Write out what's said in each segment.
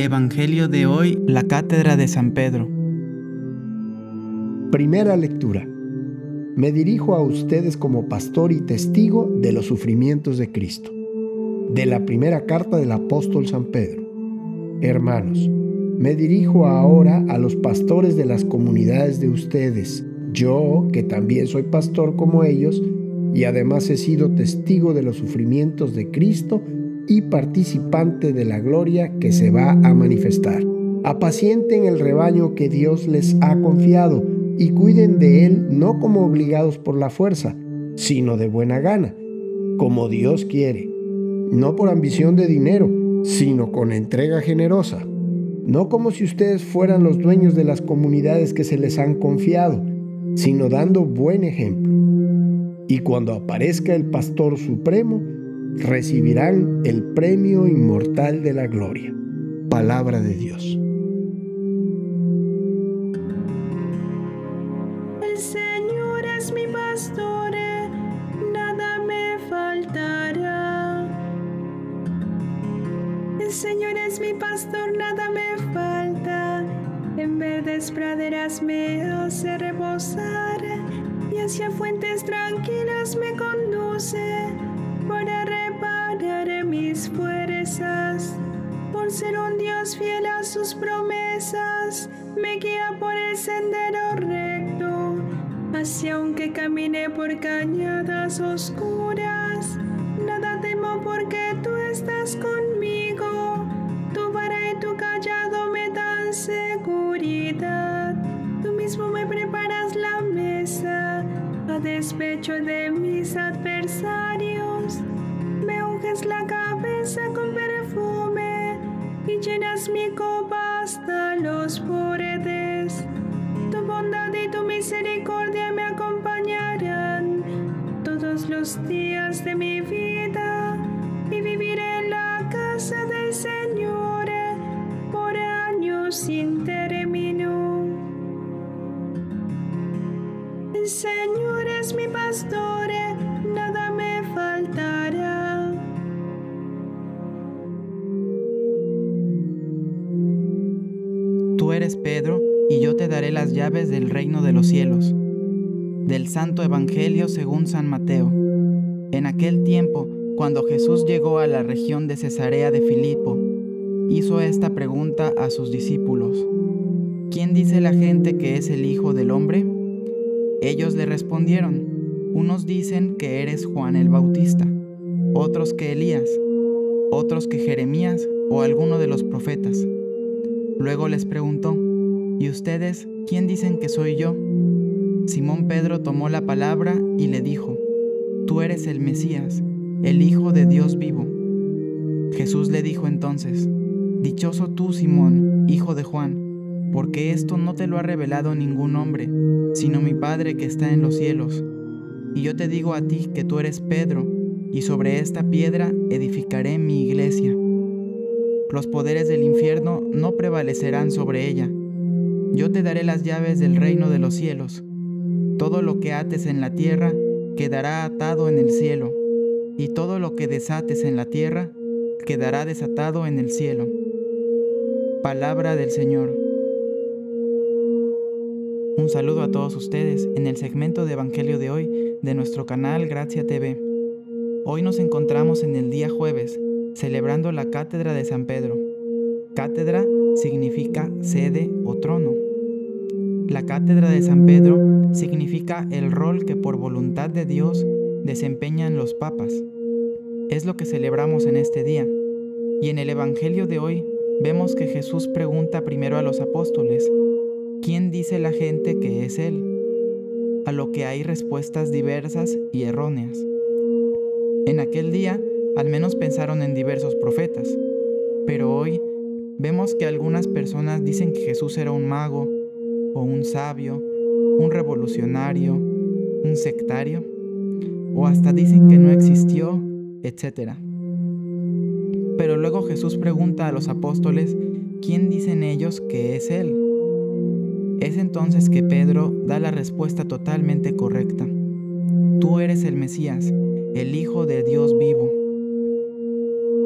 Evangelio de hoy, la Cátedra de San Pedro. Primera lectura. Me dirijo a ustedes como pastor y testigo de los sufrimientos de Cristo. De la primera carta del apóstol San Pedro. Hermanos, me dirijo ahora a los pastores de las comunidades de ustedes. Yo, que también soy pastor como ellos, y además he sido testigo de los sufrimientos de Cristo y participante de la gloria que se va a manifestar. Apacienten el rebaño que Dios les ha confiado y cuiden de él no como obligados por la fuerza, sino de buena gana, como Dios quiere, no por ambición de dinero, sino con entrega generosa, no como si ustedes fueran los dueños de las comunidades que se les han confiado, sino dando buen ejemplo. Y cuando aparezca el Pastor Supremo, recibirán el premio inmortal de la gloria. Palabra de Dios. El Señor es mi pastor, nada me faltará. El Señor es mi pastor, nada me falta. En verdes praderas me hace reposar y hacia fuentes tranquilas me conduce para reparar mis fuerzas. Por ser un Dios fiel a sus promesas, me guía por el sendero recto. Así aunque camine por cañadas oscuras, nada temo porque tú estás conmigo. Tu vara y tu callado me dan seguridad. Tú mismo me preparas la mesa a despecho de mis adversarios. Me unges la cabeza con perfume y llenas mi copa hasta los bordes. Tu bondad y tu misericordia me acompañarán todos los días de mi vida y viviré en la casa del Señor por años sin término. El Señor es mi pastor, nada me faltará. Tú eres Pedro, y yo te daré las llaves del reino de los cielos. Del Santo Evangelio según San Mateo. En aquel tiempo, cuando Jesús llegó a la región de Cesarea de Filipo, hizo esta pregunta a sus discípulos: ¿Quién dice la gente que es el Hijo del Hombre? Ellos le respondieron: unos dicen que eres Juan el Bautista, otros que Elías, otros que Jeremías o alguno de los profetas. Luego les preguntó: ¿y ustedes quién dicen que soy yo? Simón Pedro tomó la palabra y le dijo: Tú eres el Mesías, el Hijo de Dios vivo. Jesús le dijo entonces: Dichoso tú, Simón, hijo de Juan, porque esto no te lo ha revelado ningún hombre, sino mi Padre que está en los cielos. Y yo te digo a ti que tú eres Pedro, y sobre esta piedra edificaré mi iglesia. Los poderes del infierno no prevalecerán sobre ella. Yo te daré las llaves del reino de los cielos. Todo lo que ates en la tierra quedará atado en el cielo, y todo lo que desates en la tierra quedará desatado en el cielo. Palabra del Señor. Un saludo a todos ustedes en el segmento de Evangelio de hoy de nuestro canal Gracia TV. Hoy nos encontramos en el día jueves, celebrando la Cátedra de San Pedro. Cátedra significa sede o trono. La Cátedra de San Pedro significa el rol que por voluntad de Dios desempeñan los papas. Es lo que celebramos en este día. Y en el Evangelio de hoy vemos que Jesús pregunta primero a los apóstoles: ¿quién dice la gente que es Él? A lo que hay respuestas diversas y erróneas. En aquel día, al menos pensaron en diversos profetas, pero hoy vemos que algunas personas dicen que Jesús era un mago, o un sabio, un revolucionario, un sectario, o hasta dicen que no existió, etc. Pero luego Jesús pregunta a los apóstoles quién dicen ellos que es Él. Es entonces que Pedro da la respuesta totalmente correcta: Tú eres el Mesías, el Hijo de Dios vivo.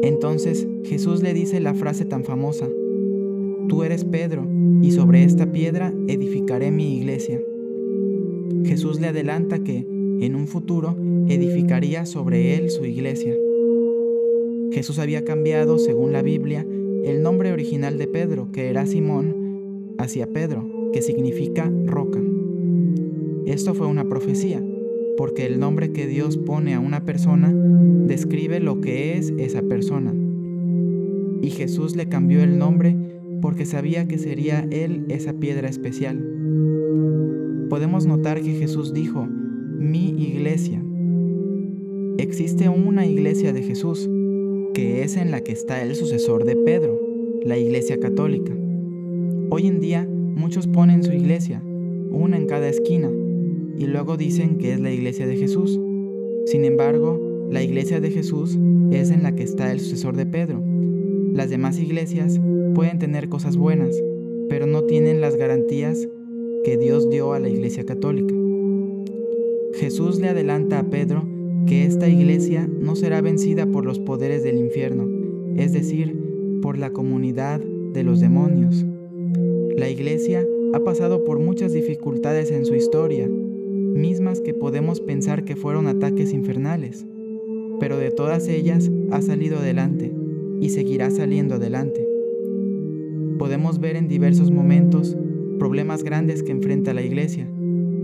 Entonces Jesús le dice la frase tan famosa: tú eres Pedro, y sobre esta piedra edificaré mi iglesia. Jesús le adelanta que, en un futuro, edificaría sobre él su iglesia. Jesús había cambiado, según la Biblia, el nombre original de Pedro, que era Simón, hacia Pedro, que significa roca. Esto fue una profecía, porque el nombre que Dios pone a una persona describe lo que es esa persona. Y Jesús le cambió el nombre porque sabía que sería él esa piedra especial. Podemos notar que Jesús dijo, mi iglesia. Existe una iglesia de Jesús, que es en la que está el sucesor de Pedro, la Iglesia Católica. Hoy en día muchos ponen su iglesia, una en cada esquina, y luego dicen que es la iglesia de Jesús. Sin embargo, la iglesia de Jesús es en la que está el sucesor de Pedro. Las demás iglesias pueden tener cosas buenas, pero no tienen las garantías que Dios dio a la Iglesia Católica. Jesús le adelanta a Pedro que esta iglesia no será vencida por los poderes del infierno, es decir, por la comunidad de los demonios. La iglesia ha pasado por muchas dificultades en su historia, mismas que podemos pensar que fueron ataques infernales, pero de todas ellas ha salido adelante y seguirá saliendo adelante. Podemos ver en diversos momentos problemas grandes que enfrenta la iglesia,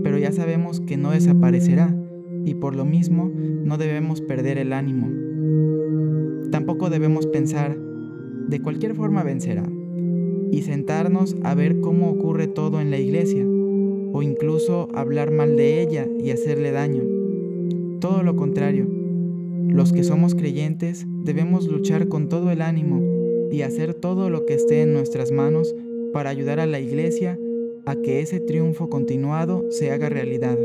pero ya sabemos que no desaparecerá y por lo mismo no debemos perder el ánimo. Tampoco debemos pensar, de cualquier forma vencerá, y sentarnos a ver cómo ocurre todo en la iglesia, o incluso hablar mal de ella y hacerle daño. Todo lo contrario, los que somos creyentes debemos luchar con todo el ánimo y hacer todo lo que esté en nuestras manos para ayudar a la iglesia a que ese triunfo continuado se haga realidad.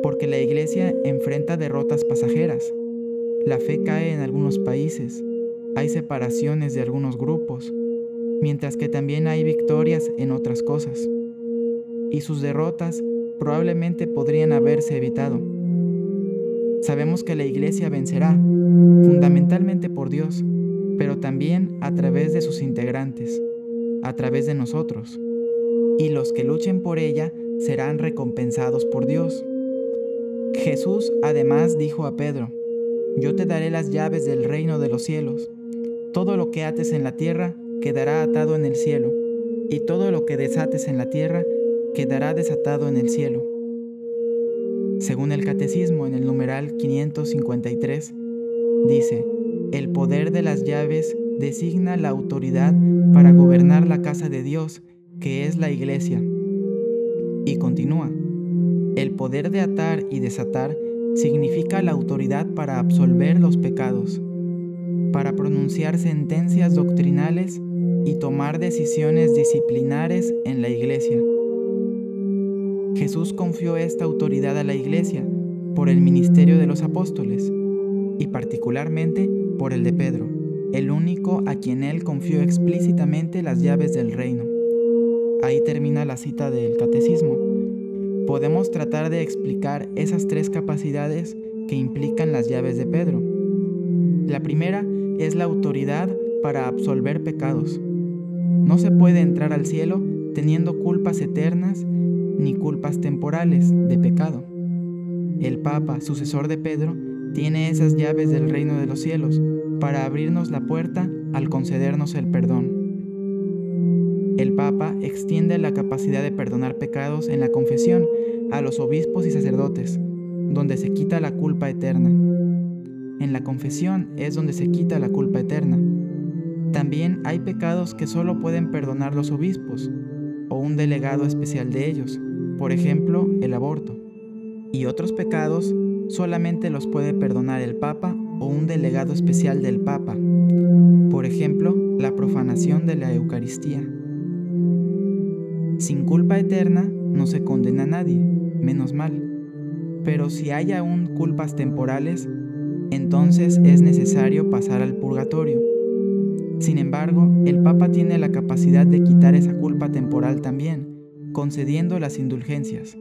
Porque la iglesia enfrenta derrotas pasajeras. La fe cae en algunos países, hay separaciones de algunos grupos, mientras que también hay victorias en otras cosas. Y sus derrotas probablemente podrían haberse evitado. Sabemos que la iglesia vencerá, fundamentalmente por Dios, pero también a través de sus integrantes, a través de nosotros. Y los que luchen por ella serán recompensados por Dios. Jesús además dijo a Pedro, yo te daré las llaves del reino de los cielos. Todo lo que ates en la tierra quedará atado en el cielo, y todo lo que desates en la tierra quedará desatado en el cielo. Según el Catecismo, en el numeral 553, dice, el poder de las llaves designa la autoridad para gobernar la casa de Dios, que es la iglesia. Y continúa, el poder de atar y desatar significa la autoridad para absolver los pecados, para pronunciar sentencias doctrinales y tomar decisiones disciplinares en la iglesia. Jesús confió esta autoridad a la iglesia por el ministerio de los apóstoles y particularmente por el de Pedro, el único a quien él confió explícitamente las llaves del reino. Ahí termina la cita del Catecismo. Podemos tratar de explicar esas tres capacidades que implican las llaves de Pedro. La primera es la autoridad para absolver pecados. No se puede entrar al cielo teniendo culpas eternas ni culpas temporales de pecado. El Papa, sucesor de Pedro, tiene esas llaves del reino de los cielos para abrirnos la puerta al concedernos el perdón. El Papa extiende la capacidad de perdonar pecados en la confesión a los obispos y sacerdotes, donde se quita la culpa eterna. En la confesión es donde se quita la culpa eterna. También hay pecados que solo pueden perdonar los obispos o un delegado especial de ellos, por ejemplo, el aborto. Y otros pecados solamente los puede perdonar el Papa o un delegado especial del Papa, por ejemplo, la profanación de la Eucaristía. Sin culpa eterna no se condena a nadie, menos mal. Pero si hay aún culpas temporales, entonces es necesario pasar al purgatorio. Sin embargo, el Papa tiene la capacidad de quitar esa culpa temporal también, concediendo las indulgencias,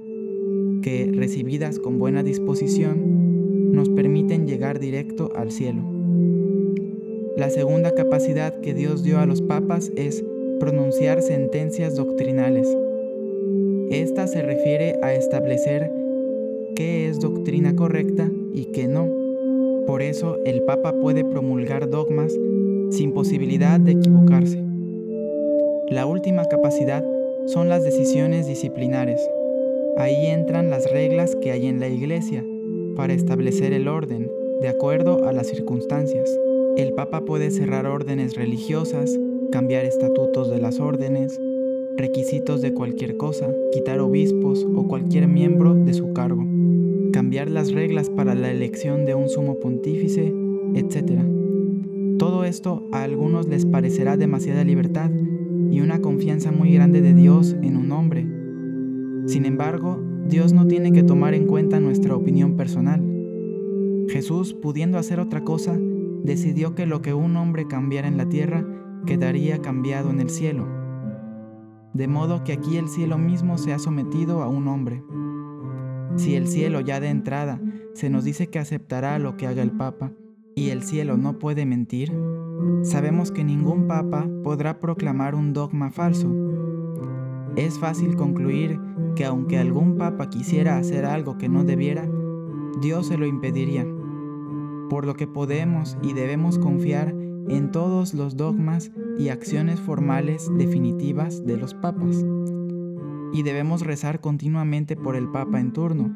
que, recibidas con buena disposición, nos permiten llegar directo al cielo. La segunda capacidad que Dios dio a los papas es pronunciar sentencias doctrinales. Esta se refiere a establecer qué es doctrina correcta y qué no. Por eso el Papa puede promulgar dogmas sin posibilidad de equivocarse. La última capacidad son las decisiones disciplinares. Ahí entran las reglas que hay en la Iglesia para establecer el orden, de acuerdo a las circunstancias. El Papa puede cerrar órdenes religiosas, cambiar estatutos de las órdenes, requisitos de cualquier cosa, quitar obispos o cualquier miembro de su cargo, cambiar las reglas para la elección de un sumo pontífice, etc. Todo esto a algunos les parecerá demasiada libertad y una confianza muy grande de Dios en un hombre. Sin embargo, Dios no tiene que tomar en cuenta nuestra opinión personal. Jesús, pudiendo hacer otra cosa, decidió que lo que un hombre cambiara en la tierra quedaría cambiado en el cielo. De modo que aquí el cielo mismo se ha sometido a un hombre. Si el cielo ya de entrada se nos dice que aceptará lo que haga el Papa, y el cielo no puede mentir, sabemos que ningún Papa podrá proclamar un dogma falso. Es fácil concluir que aunque algún Papa quisiera hacer algo que no debiera, Dios se lo impediría, por lo que podemos y debemos confiar en todos los dogmas y acciones formales definitivas de los papas. Y debemos rezar continuamente por el Papa en turno,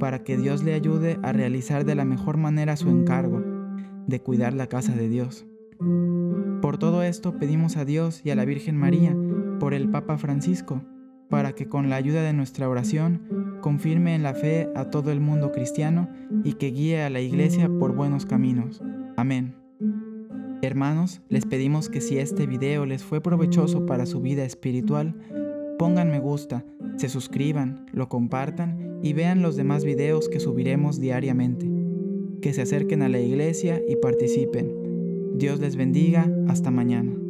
para que Dios le ayude a realizar de la mejor manera su encargo, de cuidar la casa de Dios. Por todo esto pedimos a Dios y a la Virgen María, por el Papa Francisco, para que con la ayuda de nuestra oración confirme en la fe a todo el mundo cristiano y que guíe a la Iglesia por buenos caminos. Amén. Hermanos, les pedimos que si este video les fue provechoso para su vida espiritual, pongan me gusta, se suscriban, lo compartan y vean los demás videos que subiremos diariamente. Que se acerquen a la Iglesia y participen. Dios les bendiga. Hasta mañana.